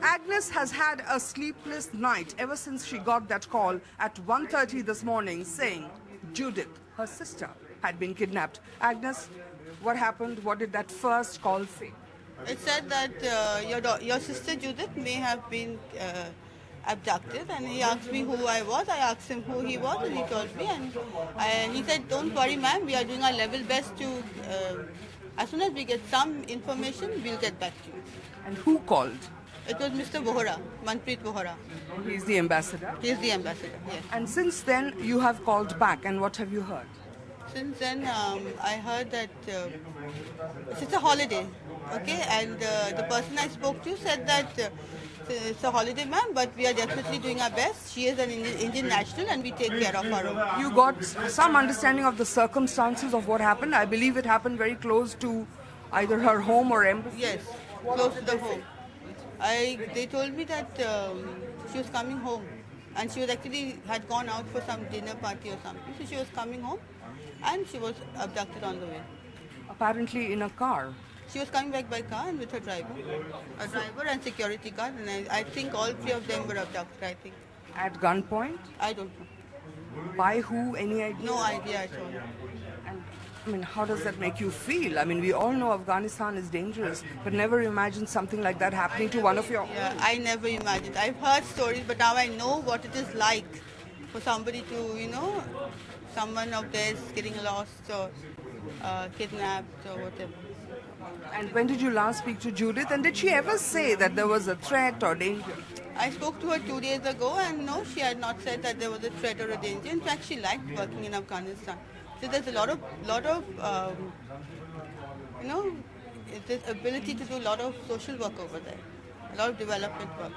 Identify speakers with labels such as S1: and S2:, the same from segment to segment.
S1: Agnes has had a sleepless night ever since she got that call at 1:30 this morning saying Judith, her sister, had been kidnapped. Agnes, what happened? What did that first call say?
S2: It said that your sister Judith may have been abducted, and he asked me who I was. I asked him who he was, and he told me. And he said, "Don't worry, ma'am. We are doing our level best to. As soon as we get some information, we'll get back to you."
S1: And who called?
S2: It was Mr. Vohra, Manpreet Vohra.
S1: He's the ambassador.
S2: He is the ambassador. Yes.
S1: And since then, you have called back, and what have you heard?
S2: Since then, I heard that it's a holiday, okay? And the person I spoke to said that it's a holiday, ma'am, but we are definitely doing our best. She is an Indian national, and we take care of our own.
S1: You got some understanding of the circumstances of what happened. I believe it happened very close to either her home or embassy.
S2: Yes, close to the home. They told me that she was coming home, and she was actually had gone out for some dinner party or something. So she was coming home, and she was abducted on the way.
S1: Apparently in a car.
S2: She was coming back by car and with her driver, a driver and security guard, and I think all three of them were abducted. I think.
S1: At gunpoint?
S2: I don't know.
S1: By who? Any idea?
S2: No idea at all.
S1: And I mean, how does that make you feel? I mean, we all know Afghanistan is dangerous, but never imagined something like that happening to one of your
S2: Yeah,
S1: own.
S2: I never imagined. I've heard stories, but now I know what it is like for somebody to, someone of theirs getting lost or kidnapped or whatever.
S1: And when did you last speak to Judith? And did she ever say that there was a threat or danger?
S2: I spoke to her 2 days ago, and no, she had not said that there was a threat or a danger. In fact, she liked working in Afghanistan. So there's a lot of this ability to do a lot of social work over there, a lot of development work.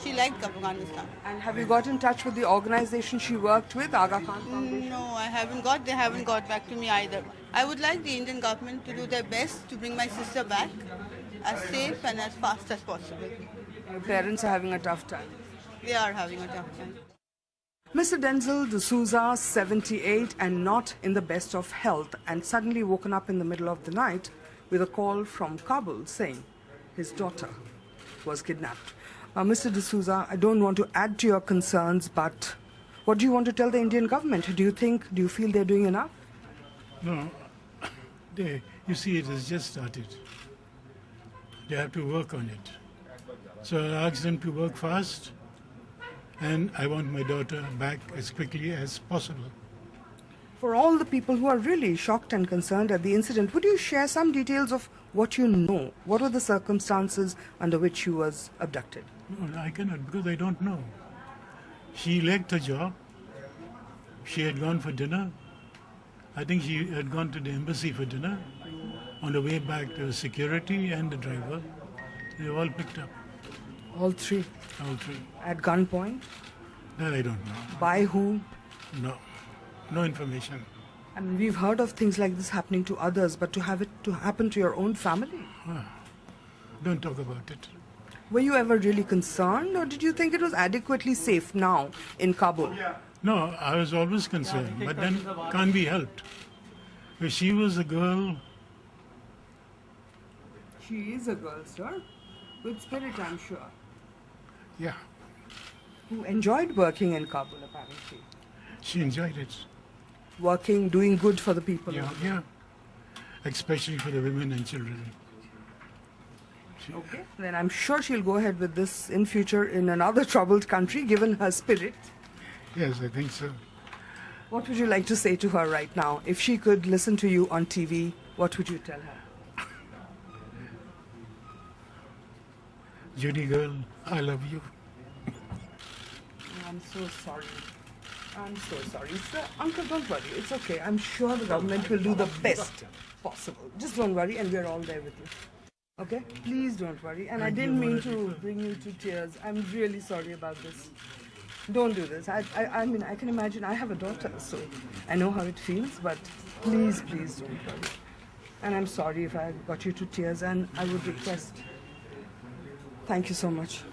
S2: She liked Afghanistan.
S1: And have you got in touch with the organization she worked with, Aga Khan Foundation?
S2: No, I haven't got. They haven't got back to me either. I would like the Indian government to do their best to bring my sister back as safe and as fast as possible.
S1: Your parents are having a tough time.
S2: They are having a tough time.
S1: Mr. Denzel D'Souza, 78 and not in the best of health, and suddenly woken up in the middle of the night with a call from Kabul saying his daughter was kidnapped. Mr. D'Souza, I don't want to add to your concerns, but what do you want to tell the Indian government? Do you feel they're doing enough?
S3: No, you see, it has just started. They have to work on it. So I asked them to work fast, and I want my daughter back as quickly as possible.
S1: For all the people who are really shocked and concerned at the incident, would you share some details of what you know? What were the circumstances under which she was abducted?
S3: No, I cannot, because I don't know. She left her job. She had gone for dinner. I think she had gone to the embassy for dinner. On the way back, there was security and the driver. They were all picked up.
S1: All three?
S3: All three.
S1: At gunpoint?
S3: That I don't know.
S1: By whom?
S3: No information.
S1: I mean, we've heard of things like this happening to others, but to have it to happen to your own family?
S3: Don't talk about it.
S1: Were you ever really concerned, or did you think it was adequately safe now in Kabul?
S3: No, I was always concerned, but then can't be helped. If she was a girl,
S1: She is a girl, sir. With spirit, I'm sure.
S3: yeah,
S1: Who enjoyed working in Kabul, apparently.
S3: she enjoyed it.
S1: Working, doing good for the people.
S3: Yeah, especially for the women and children.
S1: Okay. Then I'm sure she'll go ahead with this in future in another troubled country, given her spirit.
S3: Yes, I think so.
S1: What would you like to say to her right now? If she could listen to you on TV, what would you tell her?
S3: Judy girl, I love you.
S1: I'm so sorry. I'm so sorry. Sir, Uncle, don't worry. It's okay. I'm sure the government will do the best possible. Just don't worry, and we're all there with you. Okay? Please don't worry. And I didn't mean to bring you to tears. I'm really sorry about this. Don't do this. I mean, I can imagine. I have a daughter, so I know how it feels, but please don't worry. And I'm sorry if I got you to tears, and I would request. Thank you so much.